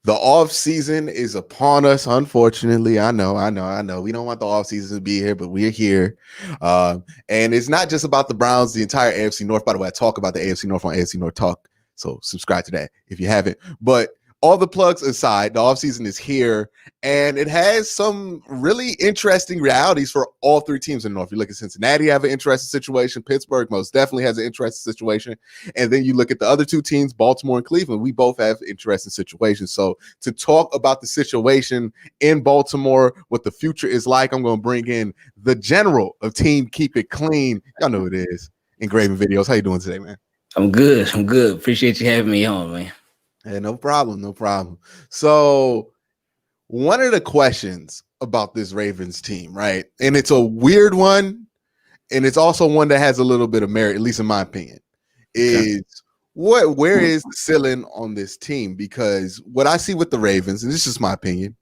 The off season is upon us, unfortunately. I know. We don't want the off season to be here, but we're here. And it's not just about the Browns, the entire AFC North. By the way, I talk about the AFC North on AFC North Talk. So subscribe to that if you haven't. But all the plugs aside, the offseason is here, and it has some really interesting realities for all three teams in the North. You look at Cincinnati, have an interesting situation. Pittsburgh most definitely has an interesting situation. And then you look at the other two teams, Baltimore and Cleveland. We both have interesting situations. So to talk about the situation in Baltimore, what the future is like, I'm going to bring in the general of Team Keep It Clean. Y'all know who it is. Engraving Videos. How you doing today, man? I'm good. Appreciate you having me on, man. Hey, no problem. So one of the questions about this Ravens team, right? And it's a weird one, and it's also one that has a little bit of merit, at least in my opinion, is where is the ceiling on this team? Because what I see with the Ravens, and this is my opinion,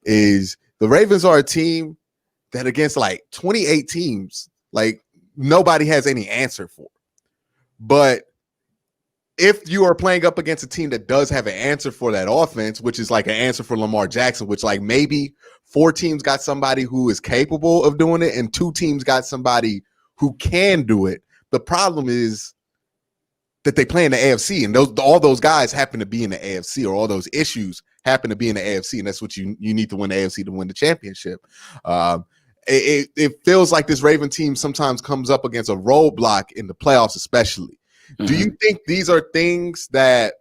is the Ravens are a team that against like 28 teams, like nobody has any answer for. But if you are playing up against a team that does have an answer for that offense, which is like an answer for Lamar Jackson, which like maybe 4 teams got somebody who is capable of doing it and 2 teams got somebody who can do it. The problem is that they play in the AFC, and all those guys happen to be in the AFC, or all those issues happen to be in the AFC, and that's what you need to win the AFC to win the championship. It feels like this Raven team sometimes comes up against a roadblock in the playoffs, especially. Do you think these are things that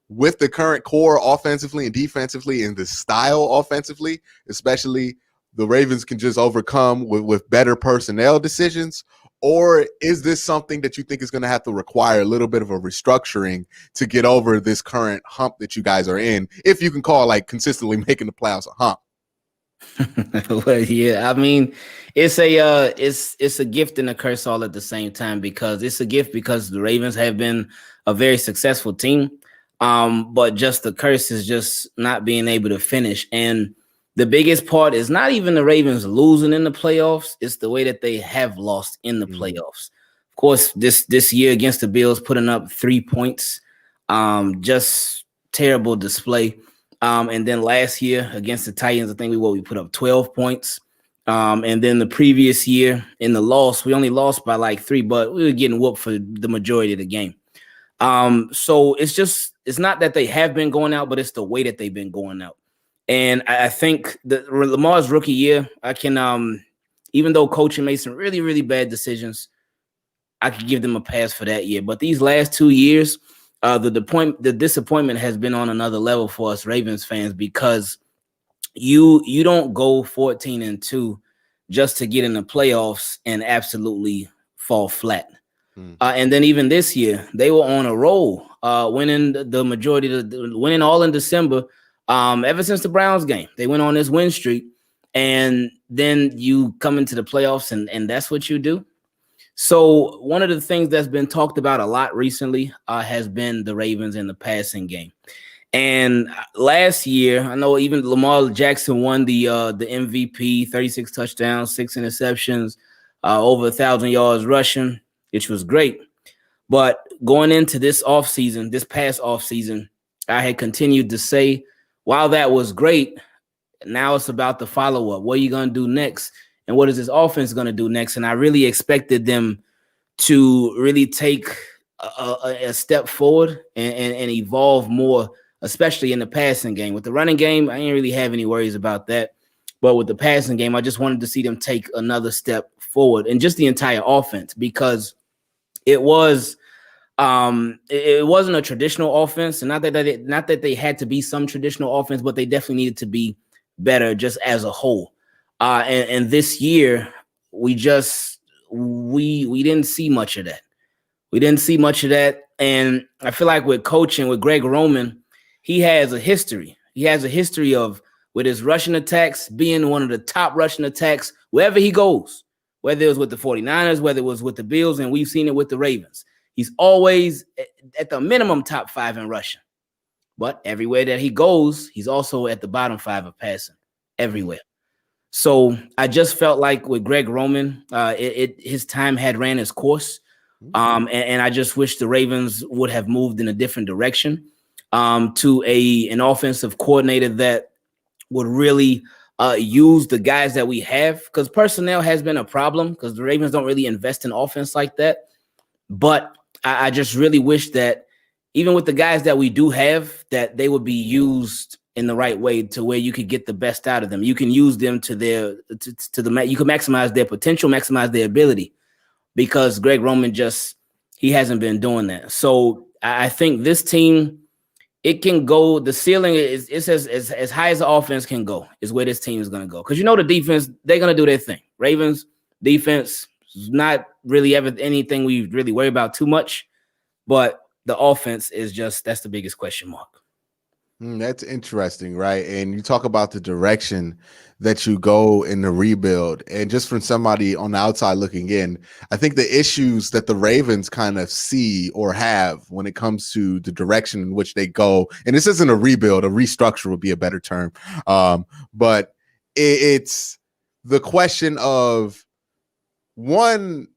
with the current core offensively and defensively and the style offensively, especially, the Ravens can just overcome with better personnel decisions? Or is this something that you think is going to have to require a little bit of a restructuring to get over this current hump that you guys are in, if you can call like consistently making the playoffs a hump? Well, yeah, I mean, it's a gift and a curse all at the same time, because it's a gift because the Ravens have been a very successful team, but just the curse is just not being able to finish. And the biggest part is not even the Ravens losing in the playoffs; it's the way that they have lost in the playoffs. Of course, this year against the Bills, putting up 3 points, just terrible display. And then last year against the Titans, I think we put up 12 points. And then the previous year in the loss, we only lost by like 3, but we were getting whooped for the majority of the game. So it's not that they have been going out, but it's the way that they've been going out. And I think that Lamar's rookie year, I can, even though coaching made some really, really bad decisions, I could give them a pass for that year. But these last 2 years, the disappointment has been on another level for us Ravens fans, because you don't go 14-2 just to get in the playoffs and absolutely fall flat. And then even this year, they were on a roll, winning the majority, winning all in December. Ever since the Browns game, they went on this win streak, and then you come into the playoffs and that's what you do. So one of the things that's been talked about a lot recently has been the Ravens in the passing game. And last year, I know even Lamar Jackson won the MVP, 36 touchdowns, 6 interceptions, over 1,000 yards rushing, which was great. But going into this offseason, this past offseason, I had continued to say, while that was great, now it's about the follow-up. What are you going to do next? And what is this offense going to do next? And I really expected them to really take a step forward and evolve more, especially in the passing game. With the running game, I didn't really have any worries about that. But with the passing game, I just wanted to see them take another step forward, and just the entire offense, because it wasn't a traditional offense. And not that they had to be some traditional offense, but they definitely needed to be better just as a whole. And this year, we didn't see much of that. We didn't see much of that. And I feel like with coaching, with Greg Roman, he has a history. He has a history of, with his rushing attacks, being one of the top rushing attacks wherever he goes, whether it was with the 49ers, whether it was with the Bills, and we've seen it with the Ravens. He's always at the minimum top 5 in rushing. But everywhere that he goes, he's also at the bottom 5 of passing, everywhere. So I just felt like with Greg Roman, his time had ran its course. And I just wish the Ravens would have moved in a different direction. to an offensive coordinator that would really use the guys that we have, because personnel has been a problem because the Ravens don't really invest in offense like that. But I just really wish that even with the guys that we do have, that they would be used in the right way to where you could get the best out of them. You can use them to you can maximize their potential, maximize their ability, because Greg Roman he hasn't been doing that. So I think this team, it can go, the ceiling is as high as the offense can go is where this team is going to go. Because the defense, they're going to do their thing. Ravens defense is not really ever anything we really worry about too much, but the offense is that's the biggest question mark. That's interesting, right? And you talk about the direction that you go in the rebuild. And just from somebody on the outside looking in, I think the issues that the Ravens kind of see or have when it comes to the direction in which they go, and this isn't a rebuild, a restructure would be a better term. But it's the question of, one,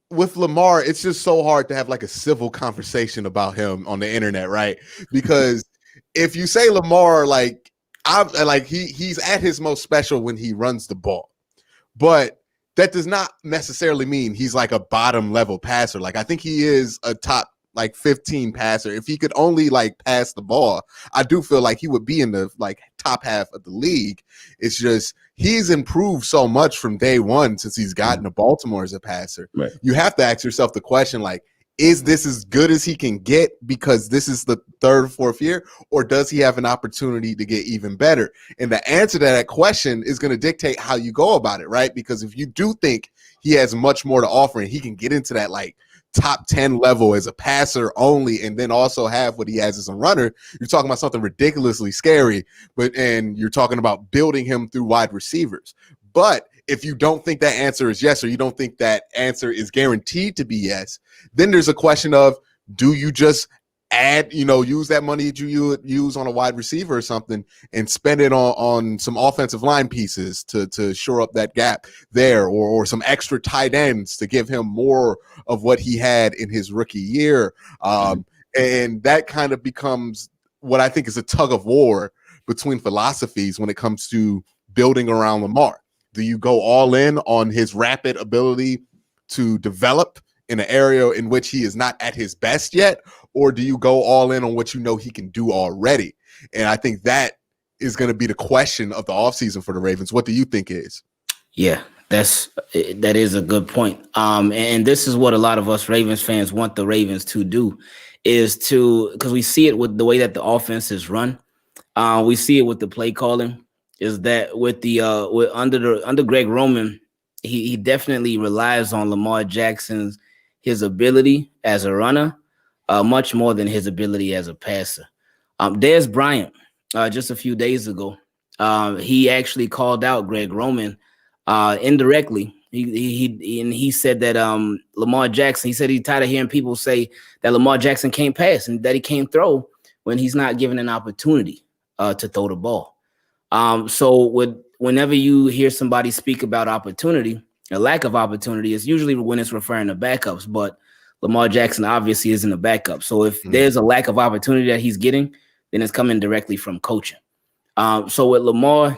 with Lamar, it's just so hard to have like a civil conversation about him on the internet, right? Because if you say Lamar, he's at his most special when he runs the ball, but that does not necessarily mean he's like a bottom level passer. Like, I think he is a top 15 passer. If he could only pass the ball, I do feel like he would be in the top half of the league. It's just he's improved so much from day one since he's gotten to Baltimore as a passer. Right. You have to ask yourself the question, is this as good as he can get because this is the third, fourth year, or does he have an opportunity to get even better? And the answer to that question is going to dictate how you go about it, right? Because if you do think he has much more to offer and he can get into that top 10 level as a passer only, and then also have what he has as a runner, you're talking about something ridiculously scary, and you're talking about building him through wide receivers. But if you don't think that answer is yes, or you don't think that answer is guaranteed to be yes, then there's a question of, do you just add, use that money that you would use on a wide receiver or something and spend it on some offensive line pieces to shore up that gap there, or some extra tight ends to give him more of what he had in his rookie year. And that kind of becomes what I think is a tug of war between philosophies when it comes to building around Lamar. Do you go all in on his rapid ability to develop in an area in which he is not at his best yet, or do you go all in on what he can do already? And I think that is going to be the question of the offseason for the Ravens. What do you think is? Yeah, that is a good point. And this is what a lot of us Ravens fans want the Ravens to do, because we see it with the way that the offense is run. We see it with the play calling. Is that with under Greg Roman, he definitely relies on Lamar Jackson's his ability as a runner, much more than his ability as a passer. Dez Bryant, just a few days ago, he actually called out Greg Roman indirectly. He said that Lamar Jackson, he said he's tired of hearing people say that Lamar Jackson can't pass and that he can't throw when he's not given an opportunity to throw the ball. So whenever you hear somebody speak about opportunity, a lack of opportunity, is usually when it's referring to backups, but Lamar Jackson obviously isn't a backup. So if there's a lack of opportunity that he's getting, then it's coming directly from coaching. So with Lamar,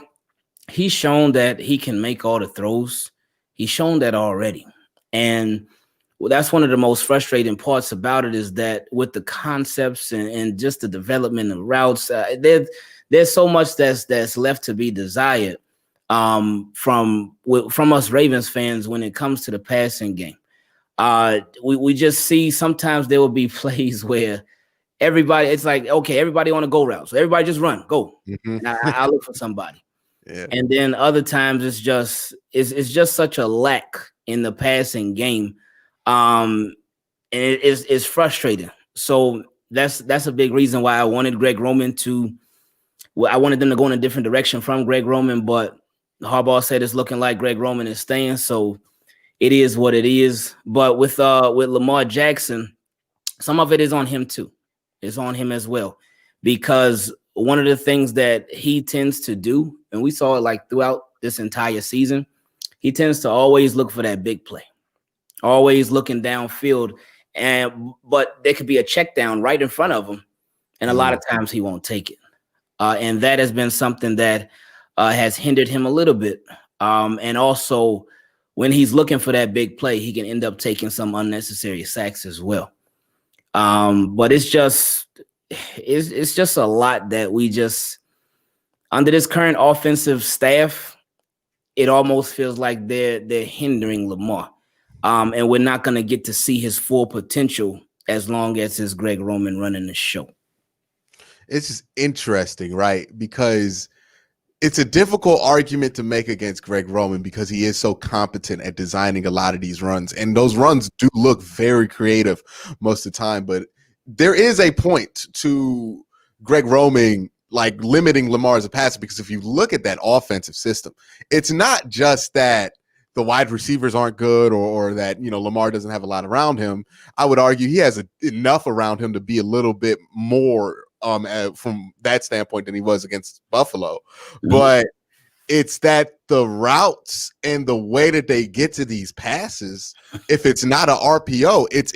he's shown that he can make all the throws. He's shown that already. And that's one of the most frustrating parts about it, is that with the concepts and just the development of routes, there's so much that's left to be desired from us Ravens fans when it comes to the passing game. We just see sometimes there will be plays where it's like, okay, everybody on a go route, so everybody just run, go. I look for somebody. Yeah. And then other times it's just such a lack in the passing game, and it's frustrating. So that's a big reason why I wanted Greg Roman I wanted them to go in a different direction from Greg Roman, but Harbaugh said it's looking like Greg Roman is staying, so it is what it is. But with Lamar Jackson, some of it is on him too. It's on him as well, because one of the things that he tends to do, and we saw it throughout this entire season, he tends to always look for that big play, always looking downfield, but there could be a check down right in front of him, and a lot of times he won't take it. And that has been something that has hindered him a little bit. And also, when he's looking for that big play, he can end up taking some unnecessary sacks as well. But it's just a lot that we just, under this current offensive staff, it almost feels like they're hindering Lamar. And we're not going to get to see his full potential as long as it's Greg Roman running the show. It's just interesting, right? Because it's a difficult argument to make against Greg Roman because he is so competent at designing a lot of these runs. And those runs do look very creative most of the time. But there is a point to Greg Roman like limiting Lamar as a passer, because if you look at that offensive system, it's not just that the wide receivers aren't good or that, you know, Lamar doesn't have a lot around him. I would argue he has enough around him to be a little bit more from that standpoint than he was against Buffalo. But it's that the routes and the way that they get to these passes, if it's not an RPO, it's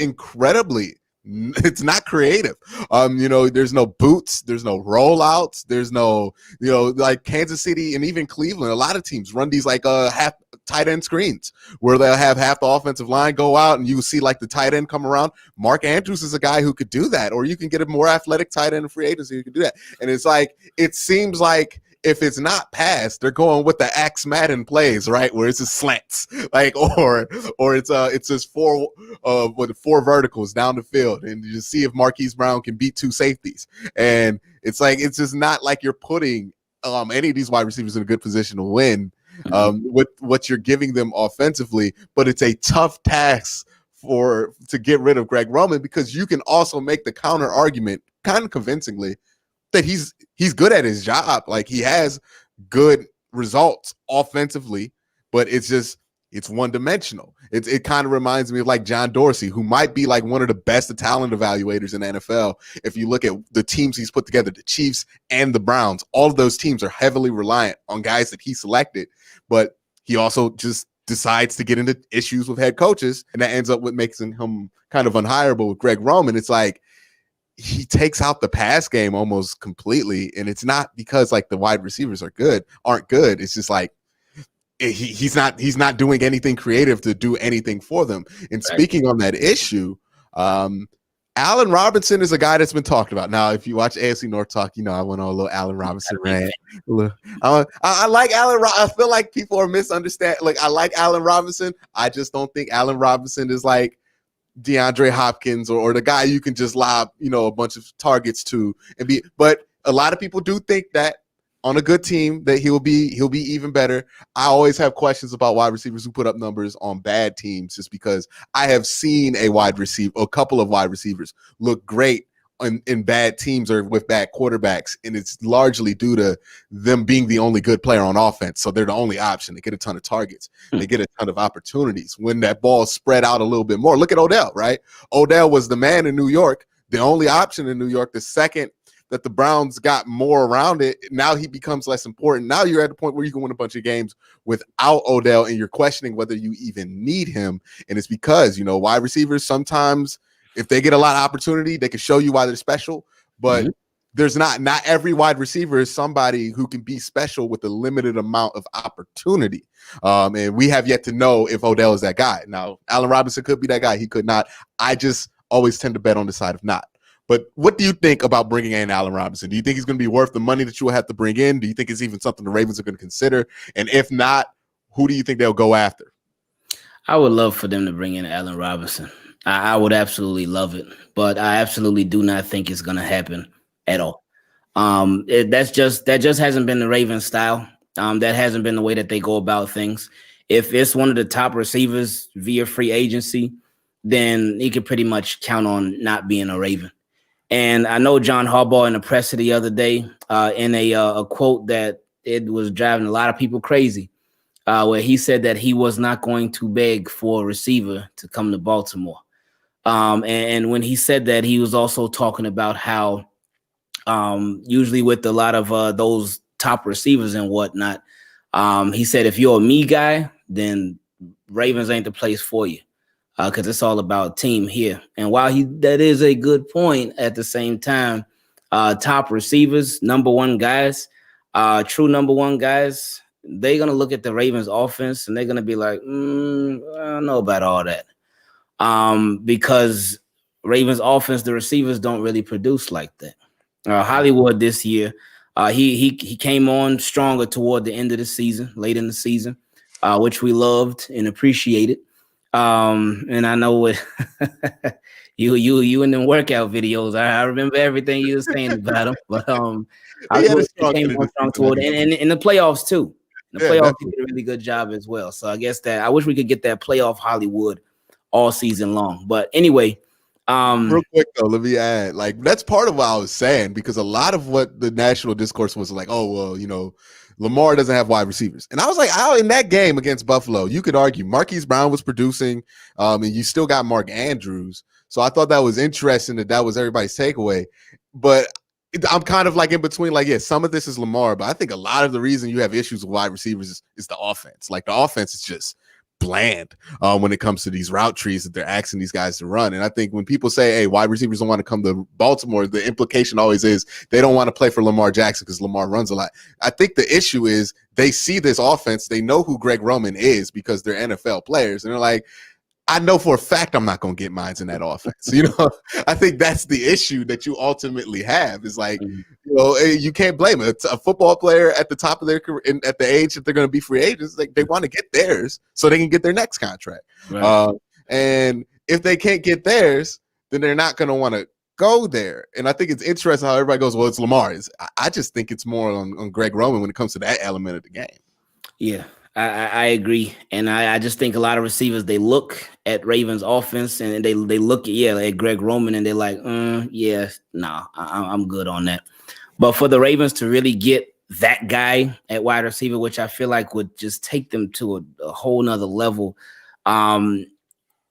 not creative. You know, there's no boots, there's no rollouts, there's no, you know, like Kansas City and even Cleveland, a lot of teams run these like half tight end screens where they'll have half the offensive line go out and you see like the tight end come around. Mark Andrews is a guy who could do that, or you can get a more athletic tight end in free agency who can do that. And it's like, it seems like if it's not pass, they're going with the Axe Madden plays, right? Where it's just slants, like, or it's just four verticals down the field, and you just see if Marquise Brown can beat two safeties. And it's like, it's just not like you're putting any of these wide receivers in a good position to win with what you're giving them offensively. But it's a tough task to get rid of Greg Roman, because you can also make the counter argument kind of convincingly that he's good at his job. Like, he has good results offensively, but it's one-dimensional. It kind of reminds me of like John Dorsey, who might be like one of the best talent evaluators in the NFL. If you look at the teams he's put together, the Chiefs and the Browns, all of those teams are heavily reliant on guys that he selected, but he also just decides to get into issues with head coaches, and that ends up with making him kind of unhireable with Greg Roman. It's like, he takes out the pass game almost completely, and it's not because like the wide receivers aren't good. It's just like he's not doing anything creative to do anything for them. And speaking on that issue, Allen Robinson is a guy that's been talked about. Now, if you watch AFC North talk, you know I went on a little Allen Robinson rant. I like Allen. I feel like people are misunderstanding. Like, I like Allen Robinson. I just don't think Allen Robinson is like DeAndre Hopkins or the guy you can just lob, you know, a bunch of targets to and be. But a lot of people do think that on a good team that he'll be even better. I always have questions about wide receivers who put up numbers on bad teams, just because I have seen a couple of wide receivers look great in bad teams or with bad quarterbacks, and it's largely due to them being the only good player on offense. So they're the only option. They get a ton of targets. They get a ton of opportunities. When that ball spread out a little bit more, look at Odell, right? Odell was the man in New York, the only option in New York. The second that the Browns got more around it, now he becomes less important. Now you're at the point where you can win a bunch of games without Odell, and you're questioning whether you even need him. And it's because, you know, wide receivers sometimes, if they get a lot of opportunity, they can show you why they're special, but there's not every wide receiver is somebody who can be special with a limited amount of opportunity. And we have yet to know if Odell is that guy. Now, Allen Robinson could be that guy. He could not. I just always tend to bet on the side of not. But what do you think about bringing in Allen Robinson? Do you think he's going to be worth the money that you will have to bring in? Do you think it's even something the Ravens are going to consider? And if not, who do you think they'll go after? I would love for them to bring in Allen Robinson. I would absolutely love it, but I absolutely do not think it's going to happen at all. That just hasn't been the Ravens style. That hasn't been the way that they go about things. If it's one of the top receivers via free agency, then he could pretty much count on not being a Raven. And I know John Harbaugh in the presser the other day in a quote that it was driving a lot of people crazy, where he said that he was not going to beg for a receiver to come to Baltimore. And when he said that, he was also talking about how usually with a lot of those top receivers and whatnot, he said, if you're a me guy, then Ravens ain't the place for you, because it's all about team here. And while that is a good point, at the same time, top receivers, number one guys, true number one guys, they're going to look at the Ravens offense and they're going to be like, I don't know about all that. Because Ravens offense, the receivers don't really produce like that. Hollywood this year, he came on stronger toward the end of the season, late in the season, which we loved and appreciated. And I know what you in them workout videos. I remember everything you were saying about him. But I came on strong toward and in the playoffs too. In the playoffs, he did a really good job as well. So I guess that I wish we could get that playoff Hollywood all season long. But anyway, real quick though, let me add, like, that's part of what I was saying, because a lot of what the national discourse was like, oh, well, you know, Lamar doesn't have wide receivers. And I was like, in that game against Buffalo, you could argue Marquise Brown was producing, and you still got Mark Andrews. So I thought that was interesting that was everybody's takeaway. But I'm kind of like in between, like, yeah, some of this is Lamar, but I think a lot of the reason you have issues with wide receivers is the offense. Like, the offense is just bland when it comes to these route trees that they're asking these guys to run. And I think when people say, hey, wide receivers don't want to come to Baltimore, the implication always is they don't want to play for Lamar Jackson because Lamar runs a lot. I think the issue is they see this offense, they know who Greg Roman is because they're NFL players, and they're like, I know for a fact I'm not going to get mines in that offense. You know, I think that's the issue that you ultimately have, is like, you know, you can't blame it. It's a football player at the top of their career, at the age that they're going to be free agents, like, they want to get theirs so they can get their next contract. Right. And if they can't get theirs, then they're not going to want to go there. And I think it's interesting how everybody goes, well, it's Lamar. I just think it's more on Greg Roman when it comes to that element of the game. Yeah. I agree, and I just think a lot of receivers, they look at Ravens offense and they look at Greg Roman and they're like, I'm good on that. But for the Ravens to really get that guy at wide receiver, which I feel like would just take them to a whole nother level, it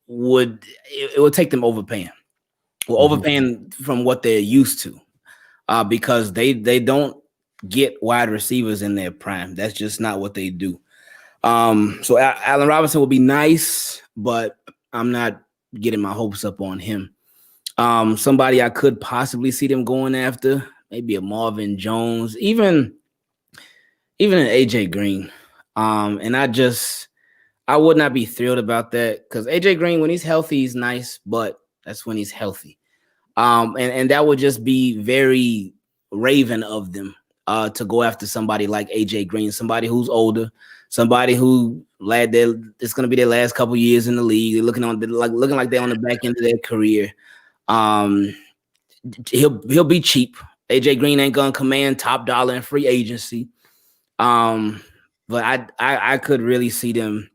would take them overpaying. Overpaying from what they're used to, because they don't get wide receivers in their prime. That's just not what they do. So Allen Robinson will be nice, but I'm not getting my hopes up on him. Somebody I could possibly see them going after, maybe a Marvin Jones, even an AJ Green. And I would not be thrilled about that, because AJ Green, when he's healthy, he's nice, but that's when he's healthy. And that would just be very Raven of them to go after somebody like AJ Green, somebody who's older, somebody who it's going to be their last couple years in the league. They're looking like they're on the back end of their career. He'll be cheap. AJ Green ain't going to command top dollar in free agency. But I could really see them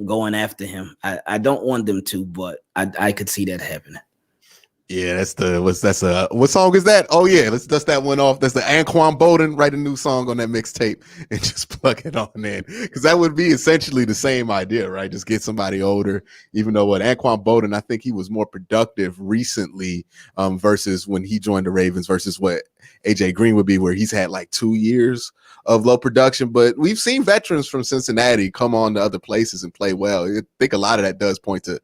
going after him. I don't want them to, but I could see that happening. Yeah, what song is that? Oh yeah, let's dust that one off. That's the Anquan Bolden. Write a new song on that mixtape and just plug it on in, because that would be essentially the same idea, right? Just get somebody older. Even though Anquan Bolden, I think he was more productive recently versus when he joined the Ravens versus what AJ Green would be, where he's had like 2 years of low production. But we've seen veterans from Cincinnati come on to other places and play well. I think a lot of that does point to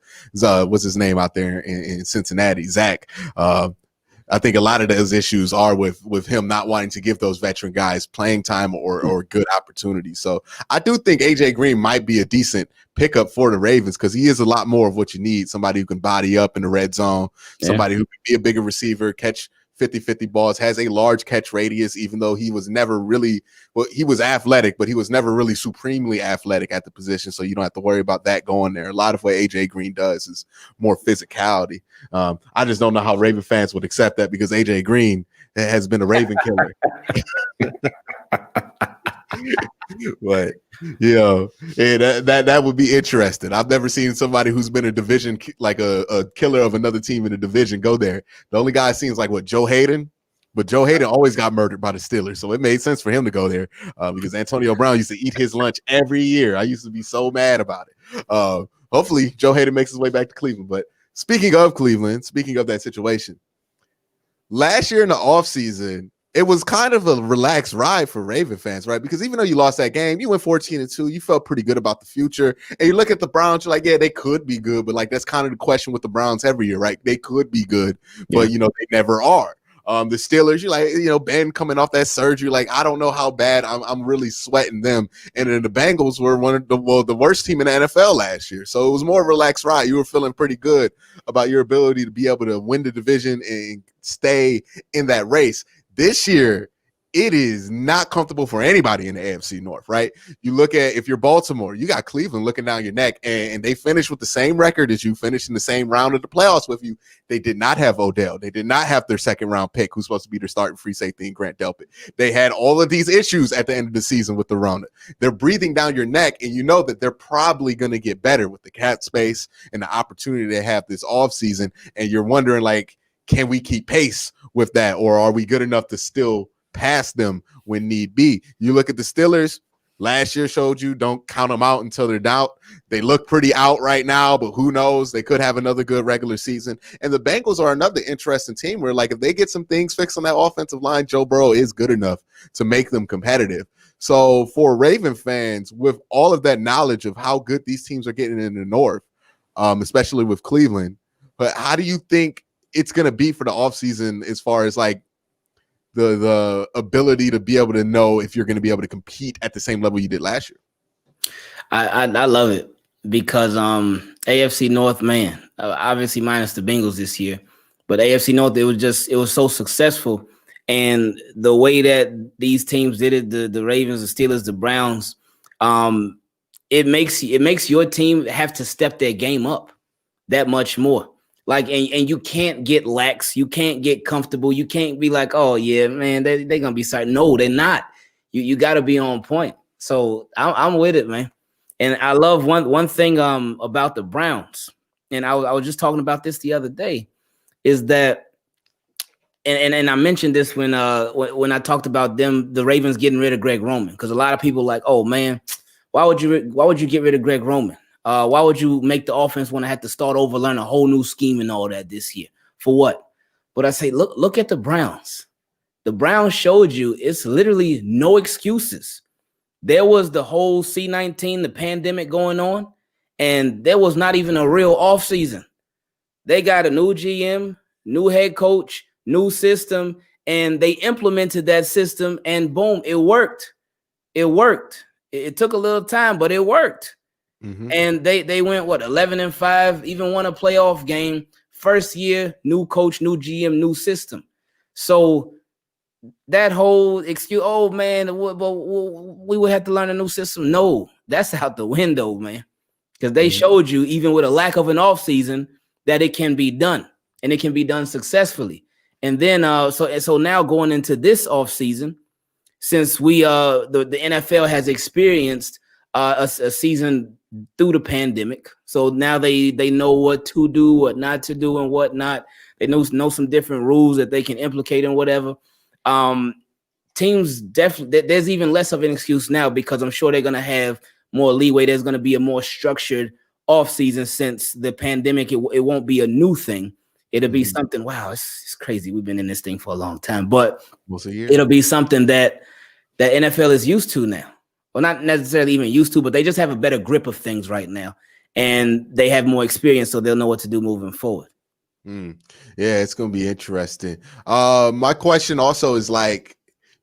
what's his name out there in Cincinnati, Zach. I think a lot of those issues are with him not wanting to give those veteran guys playing time or good opportunities. So I do think AJ Green might be a decent pickup for the Ravens, because he is a lot more of what you need. Somebody who can body up in the red zone, somebody who can be a bigger receiver, catch 50-50 balls, has a large catch radius, even though he was never really, he was athletic, but he was never really supremely athletic at the position. So you don't have to worry about that going there. A lot of what AJ Green does is more physicality. I just don't know how Raven fans would accept that, because AJ Green has been a Raven killer. But that would be interesting. I've never seen somebody who's been a division, like a killer of another team in a division, go there. The only guy seems like Joe Hayden, but Joe Hayden always got murdered by the Steelers, so it made sense for him to go there, because Antonio Brown used to eat his lunch every year. I used to be so mad about it. Hopefully Joe Hayden makes his way back to Cleveland. But speaking of Cleveland, speaking of that situation, last year in the offseason, it was kind of a relaxed ride for Raven fans, right? Because even though you lost that game, you went 14-2, you felt pretty good about the future. And you look at the Browns, you're like, yeah, they could be good, but like that's kind of the question with the Browns every year, right? They could be good, but they never are. The Steelers, you like, Ben coming off that surgery, like I don't know how bad I'm really sweating them. And then the Bengals were one of the worst team in the NFL last year, so it was more relaxed ride. You were feeling pretty good about your ability to be able to win the division and stay in that race. This year, it is not comfortable for anybody in the AFC North, right? You look at, if you're Baltimore, you got Cleveland looking down your neck, and they finished with the same record as you, finished in the same round of the playoffs with you. They did not have Odell. They did not have their second round pick, who's supposed to be their starting free safety, and Grant Delpit. They had all of these issues at the end of the season with the Rona. They're breathing down your neck, and you know that they're probably going to get better with the cap space and the opportunity they have this offseason, and you're wondering, like, can we keep pace with that, or are we good enough to still pass them when need be? You look at the Steelers, last year showed you don't count them out until they're out. They look pretty out right now, but who knows? They could have another good regular season. And the Bengals are another interesting team where, like, if they get some things fixed on that offensive line, Joe Burrow is good enough to make them competitive. So for Raven fans, with all of that knowledge of how good these teams are getting in the North, especially with Cleveland, but how do you think it's going to be for the offseason as far as, like, the ability to be able to know if you're going to be able to compete at the same level you did last year? I love it because AFC North, man, obviously minus the Bengals this year, but AFC North, it was so successful. And the way that these teams did it, the Ravens, the Steelers, the Browns, it makes your team have to step their game up that much more. Like, and you can't get lax. You can't get comfortable. You can't be like, oh, yeah, man, they're going to be sorry. No, they're not. You got to be on point. So I'm with it, man. And I love one thing about the Browns, and I was just talking about this the other day, is that, and I mentioned this when I talked about the Ravens getting rid of Greg Roman, because a lot of people like, oh, man, why would you get rid of Greg Roman? Why would you make the offense want to have to start over, learn a whole new scheme and all that this year? For what? But I say, look at the Browns. The Browns showed you it's literally no excuses. There was the whole C-19, the pandemic going on, and there was not even a real offseason. They got a new GM, new head coach, new system, and they implemented that system, and boom, it worked. It worked. It took a little time, but it worked. Mm-hmm. And they went 11-5, even won a playoff game. First year, new coach, new GM, new system. So that whole excuse, oh man, we would have to learn a new system. No, that's out the window, man. Because they showed you, even with a lack of an offseason, that it can be done, and it can be done successfully. And then so now going into this offseason, since we the NFL has experienced a season through the pandemic, so now they know what to do, what not to do, and what not. They know some different rules that they can implicate and whatever. Teams definitely, there's even less of an excuse now, because I'm sure they're going to have more leeway. There's going to be a more structured offseason since the pandemic. It won't be a new thing. It'll be something, wow, it's crazy. We've been in this thing for a long time, but it'll be something that NFL is used to now. Well, not necessarily even used to, but they just have a better grip of things right now, and they have more experience, so they'll know what to do moving forward. Yeah, it's going to be interesting. My question also is, like,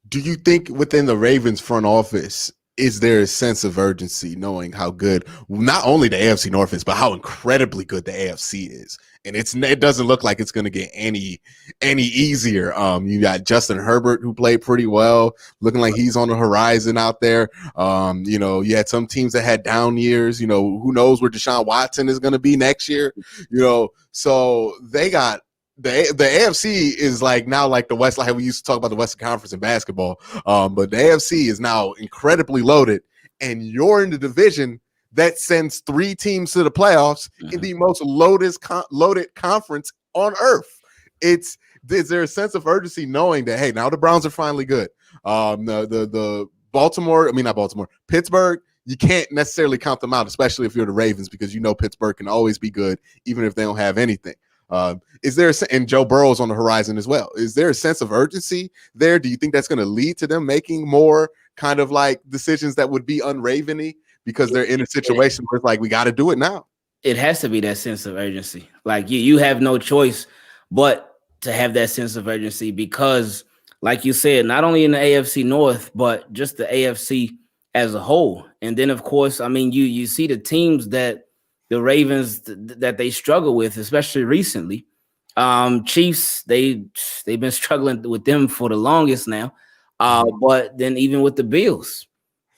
do you think within the Ravens front office, is there a sense of urgency knowing how good not only the AFC North is, but how incredibly good the AFC is? And it doesn't look like it's going to get any easier. You got Justin Herbert, who played pretty well, looking like he's on the horizon out there. You had some teams that had down years. Who knows where Deshaun Watson is going to be next year? So they got the AFC is like now like the West, like we used to talk about the Western Conference in basketball. But the AFC is now incredibly loaded, and you're in the division that sends 3 teams to the playoffs in the most loaded conference on earth. Is there a sense of urgency knowing that, hey, now the Browns are finally good? The Pittsburgh, you can't necessarily count them out, especially if you're the Ravens, because Pittsburgh can always be good, even if they don't have anything. And Joe Burrow's on the horizon as well. Is there a sense of urgency there? Do you think that's going to lead to them making more kind of like decisions that would be un-Raven-y, because they're in a situation where it's like, we got to do it now? It has to be that sense of urgency. Like you have no choice but to have that sense of urgency because, like you said, not only in the AFC North, but just the AFC as a whole. And then, of course, I mean, you see the teams that the Ravens that they struggle with, especially recently. Chiefs, they've been struggling with them for the longest now. But then even with the Bills,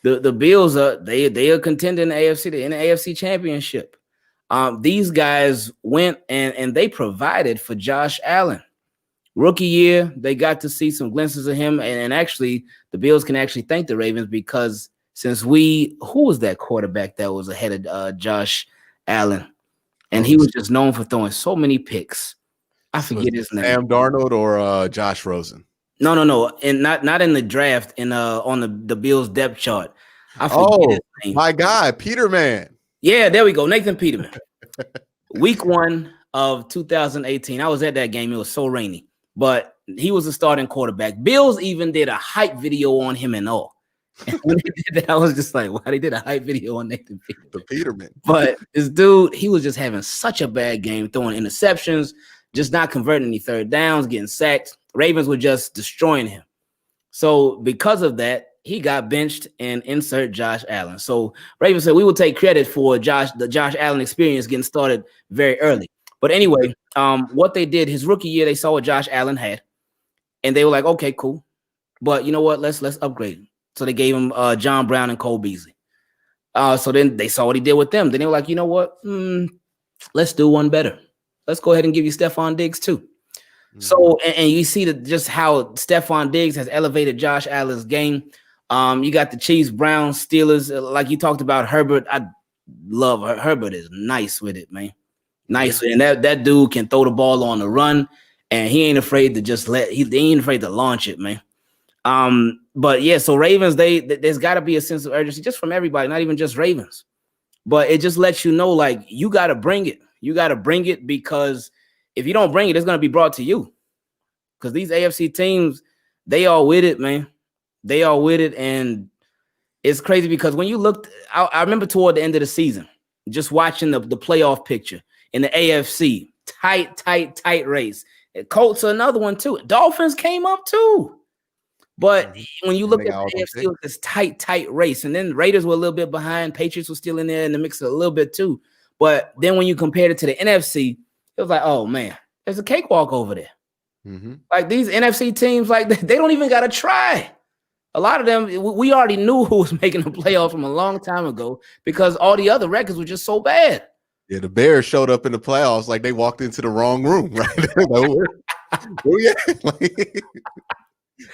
the Bills they are contending in the AFC Championship. These guys went and they provided for Josh Allen. Rookie year, they got to see some glimpses of him, and actually the Bills can actually thank the Ravens because since who was that quarterback that was ahead of Josh Allen, and he was just known for throwing so many picks. I forget his name. Sam Darnold or Josh Rosen? No, and not in the draft. On the Bills depth chart. I forget his name. My guy, Peterman. Yeah, there we go, Nathan Peterman. Week 1 of 2018. I was at that game. It was so rainy, but he was a starting quarterback. Bills even did a hype video on him and all. And when they did that, I was just like, "Why they did a hype video on Nathan Peterman?" The Peterman. But this dude, he was just having such a bad game, throwing interceptions, just not converting any third downs, getting sacked. Ravens were just destroying him. So because of that, he got benched and insert Josh Allen. So Ravens said we will take credit for the Josh Allen experience getting started very early. But anyway, what they did his rookie year, they saw what Josh Allen had, and they were like, "Okay, cool, but you know what? Let's upgrade him." So they gave him John Brown and Cole Beasley. So then they saw what he did with them. Then they were like, "You know what? Let's do one better. Let's go ahead and give you Stephon Diggs too." So, and you see just how Stephon Diggs has elevated Josh Allen's game. You got the Chiefs, Browns, Steelers. Like you talked about Herbert. I love Herbert is nice with it, man. Nice. And that dude can throw the ball on the run, and he ain't afraid to just he ain't afraid to launch it, man. But yeah, so Ravens, there's got to be a sense of urgency just from everybody, not even just Ravens. But it just lets you know, like, you got to bring it. You got to bring it because if you don't bring it, it's going to be brought to you. Because these AFC teams, they all with it, man. They all with it. And it's crazy because when you looked, I remember toward the end of the season, just watching the playoff picture in the AFC, tight race. Colts are another one too. Dolphins came up too. But when you look at the AFC, it was this tight race. And then Raiders were a little bit behind. Patriots were still in there in the mix a little bit too. But then when you compared it to the NFC, it was like, oh, man, there's a cakewalk over there. Like these NFC teams, like they don't even got to try. A lot of them, we already knew who was making the playoffs from a long time ago because all the other records were just so bad. Yeah, the Bears showed up in the playoffs like they walked into the wrong room, right?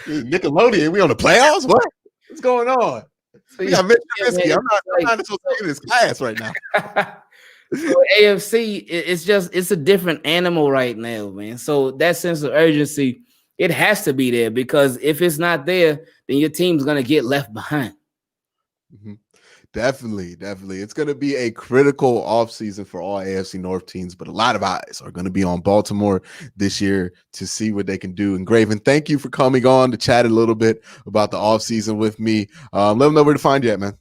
Nickelodeon, we on the playoffs? What's going on? So we got Mitch Trubisky. I'm not associated in this class right now. So AFC, it's a different animal right now, man. So that sense of urgency, it has to be there because if it's not there, then your team's gonna get left behind. Definitely. It's going to be a critical offseason for all AFC North teams, but a lot of eyes are going to be on Baltimore this year to see what they can do. Ingraven, thank you for coming on to chat a little bit about the offseason with me. Let them know where to find you at, man.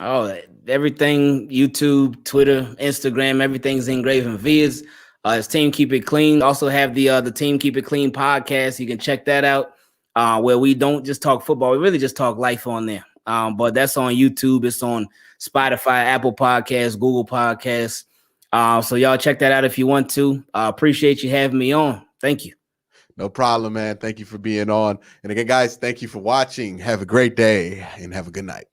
Oh, everything, YouTube, Twitter, Instagram, everything's Ingraven VIDS. It's Team Keep It Clean. Also have the Team Keep It Clean podcast. You can check that out where we don't just talk football. We really just talk life on there. But that's on YouTube. It's on Spotify, Apple Podcasts, Google Podcasts. So y'all check that out if you want to. Appreciate you having me on. Thank you. No problem, man. Thank you for being on. And again, guys, thank you for watching. Have a great day and have a good night.